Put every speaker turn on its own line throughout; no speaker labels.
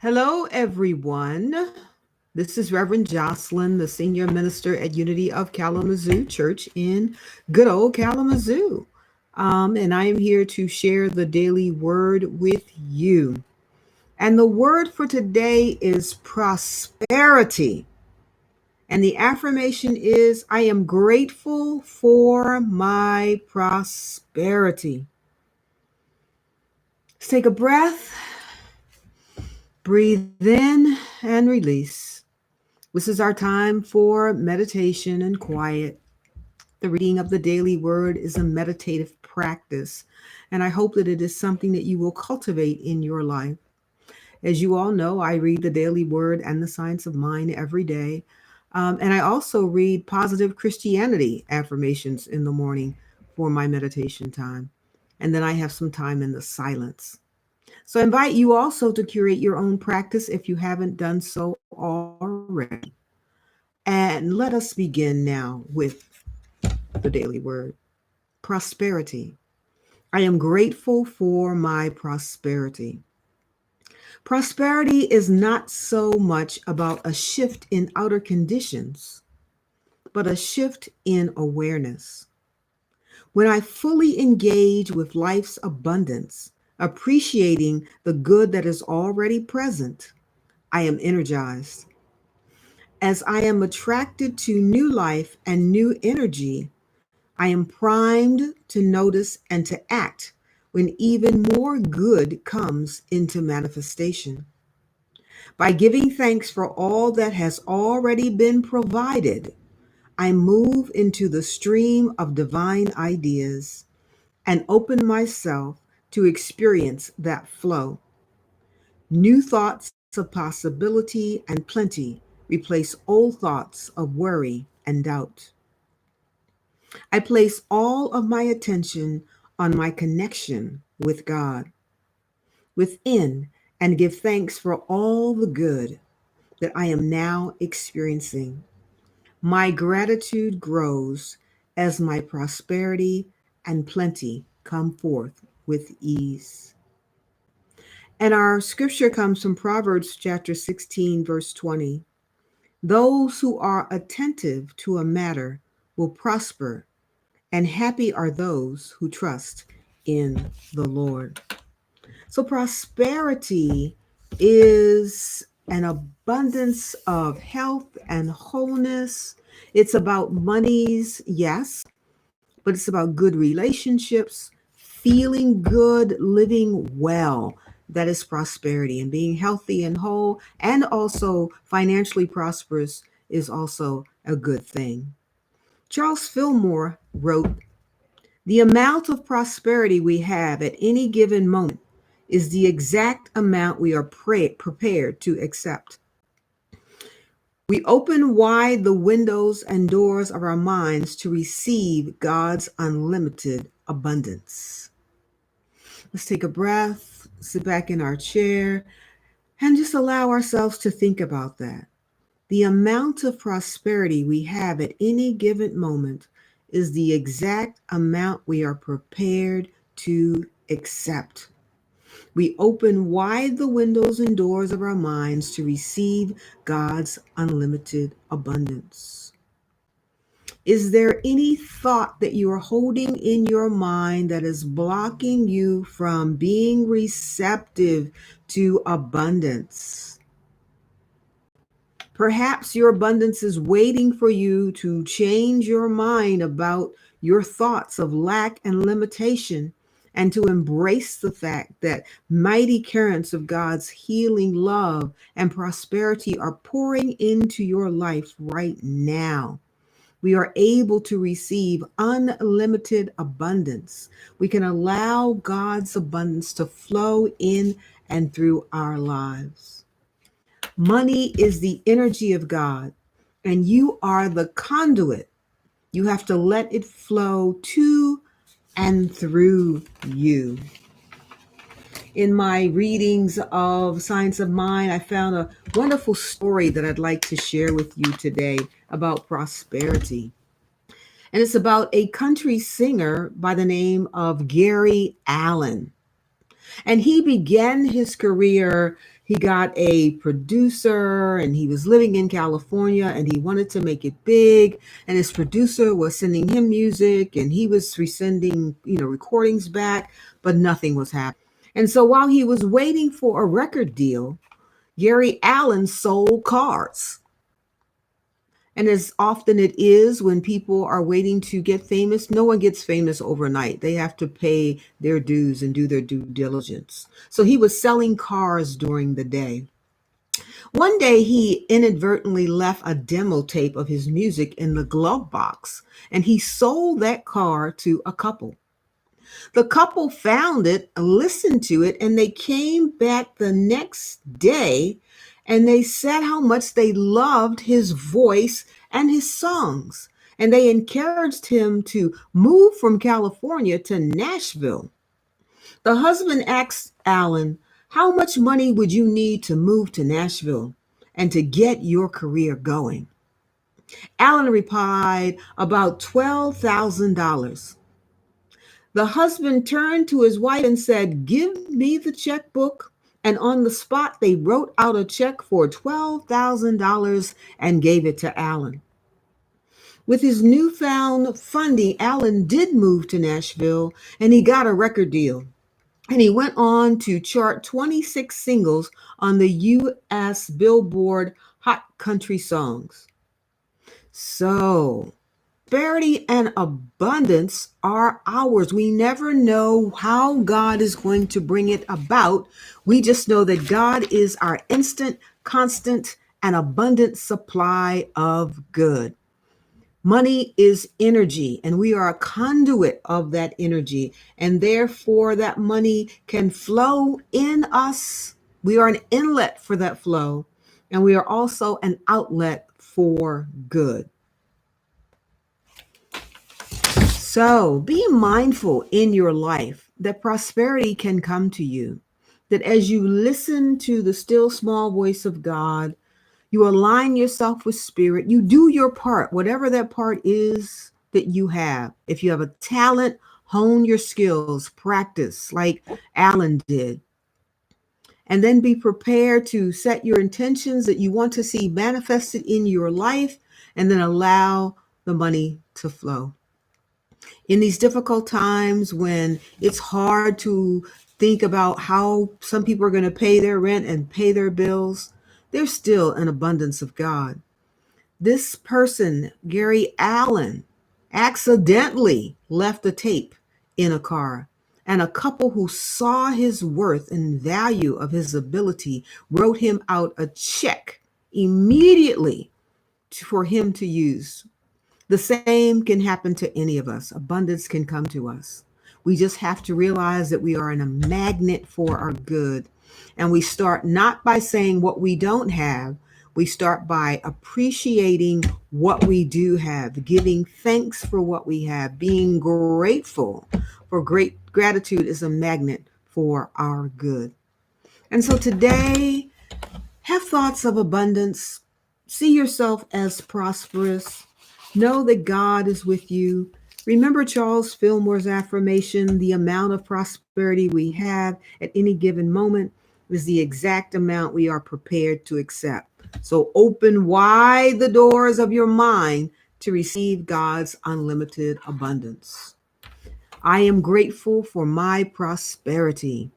Hello, everyone. This is Reverend Joslyn, the senior minister at Unity of Kalamazoo Church in good old Kalamazoo. And I am here to share the daily word with you. And the word for today is prosperity. And the affirmation is I am grateful for my prosperity. Let's take a breath, breathe in, and release. This is our time for meditation and quiet. The reading of the daily word is a meditative practice, and I hope that it is something that you will cultivate in your life. As you all know, I read the daily word and the science of mind every day. And I also read positive Christianity affirmations in the morning for my meditation time. And then I have some time in the silence. So I invite you also to curate your own practice if you haven't done so already. And let us begin now with the daily word prosperity. I am grateful for my prosperity. Prosperity is not so much about a shift in outer conditions, but a shift in awareness. When I fully engage with life's abundance, appreciating the good that is already present, I am energized. As I am attracted to new life and new energy, I am primed to notice and to act when even more good comes into manifestation. By giving thanks for all that has already been provided, I move into the stream of divine ideas and open myself to experience that flow. New thoughts of possibility and plenty replace old thoughts of worry and doubt. I place all of my attention on my connection with God within and give thanks for all the good that I am now experiencing. My gratitude grows as my prosperity and plenty come forth with ease. And our scripture comes from Proverbs chapter 16, verse 20. Those who are attentive to a matter will prosper, and happy are those who trust in the Lord. So, prosperity is an abundance of health and wholeness. It's about monies, yes, but it's about good relationships, feeling good, living well. That is prosperity, and being healthy and whole and also financially prosperous is also a good thing. Charles Fillmore wrote, the amount of prosperity we have at any given moment is the exact amount we are prepared to accept. We open wide the windows and doors of our minds to receive God's unlimited abundance. Let's take a breath, sit back in our chair, and just allow ourselves to think about that. The amount of prosperity we have at any given moment is the exact amount we are prepared to accept. We open wide the windows and doors of our minds to receive God's unlimited abundance. Is there any thought that you are holding in your mind that is blocking you from being receptive to abundance? Perhaps your abundance is waiting for you to change your mind about your thoughts of lack and limitation and to embrace the fact that mighty currents of God's healing love and prosperity are pouring into your life right now. We are able to receive unlimited abundance. We can allow God's abundance to flow in and through our lives. Money is the energy of God, and you are the conduit. You have to let it flow to and through you. In my readings of Science of Mind, I found a wonderful story that I'd like to share with you today about prosperity. And it's about a country singer by the name of Gary Allen. And he began his career He got a producer and he was living in California and he wanted to make it big. And his producer was sending him music and he was resending, recordings back, but nothing was happening. And so while he was waiting for a record deal, Gary Allen sold cars. And as often it is when people are waiting to get famous, no one gets famous overnight. They have to pay their dues and do their due diligence. So he was selling cars during the day. One day he inadvertently left a demo tape of his music in the glove box, and he sold that car to a couple. The couple found it, listened to it, and they came back the next day and they said how much they loved his voice and his songs. And they encouraged him to move from California to Nashville. The husband asked Alan, "How much money would you need to move to Nashville and to get your career going?" Alan replied, "About $12,000. The husband turned to his wife and said, "Give me the checkbook." And on the spot, they wrote out a check for $12,000 and gave it to Alan. With his newfound funding, Alan did move to Nashville and he got a record deal. And he went on to chart 26 singles on the U.S. Billboard Hot Country Songs. So, prosperity and abundance are ours. We never know how God is going to bring it about. We just know that God is our instant, constant, and abundant supply of good. Money is energy, and we are a conduit of that energy, and therefore that money can flow in us. We are an inlet for that flow, and we are also an outlet for good. So be mindful in your life that prosperity can come to you, that as you listen to the still small voice of God, you align yourself with spirit, you do your part, whatever that part is that you have. If you have a talent, hone your skills, practice like Alan did. And then be prepared to set your intentions that you want to see manifested in your life, and then allow the money to flow. In these difficult times when it's hard to think about how some people are going to pay their rent and pay their bills, there's still an abundance of God. This person, Gary Allen, accidentally left a tape in a car, and a couple who saw his worth and value of his ability wrote him out a check immediately for him to use. The same can happen to any of us. Abundance can come to us. We just have to realize that we are in a magnet for our good. And we start not by saying what we don't have. We start by appreciating what we do have, giving thanks for what we have, being grateful. For great gratitude is a magnet for our good. And so today, have thoughts of abundance. See yourself as prosperous. Know that God is with you. Remember Charles Fillmore's affirmation, the amount of prosperity we have at any given moment is the exact amount we are prepared to accept. So open wide the doors of your mind to receive God's unlimited abundance. I am grateful for my prosperity.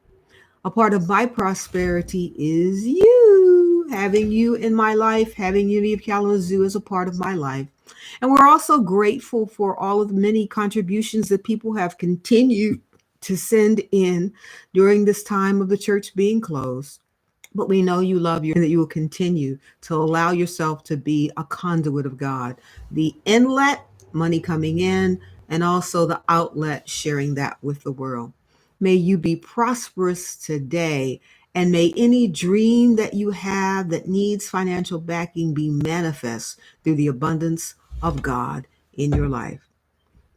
A part of my prosperity is you. Having you in my life, having Unity of Kalamazoo as a part of my life. And we're also grateful for all of the many contributions that people have continued to send in during this time of the church being closed. But we know you love you and that you will continue to allow yourself to be a conduit of God. The inlet, money coming in, and also the outlet, sharing that with the world. May you be prosperous today, and may any dream that you have that needs financial backing be manifest through the abundance of God in your life.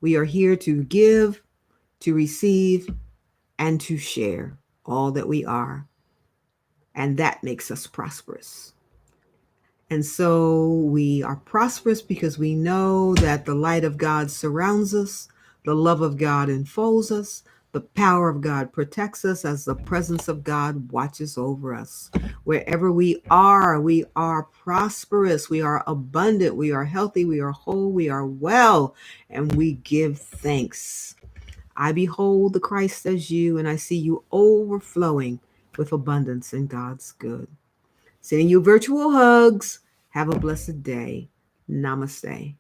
We are here to give, to receive, and to share all that we are. And that makes us prosperous. And so we are prosperous because we know that the light of God surrounds us, the love of God enfolds us, The power of God protects us as the presence of God watches over us. Wherever we are prosperous, we are abundant, we are healthy, we are whole, we are well, and we give thanks. I behold the Christ as you, and I see you overflowing with abundance in God's good. Sending you virtual hugs. Have a blessed day. Namaste.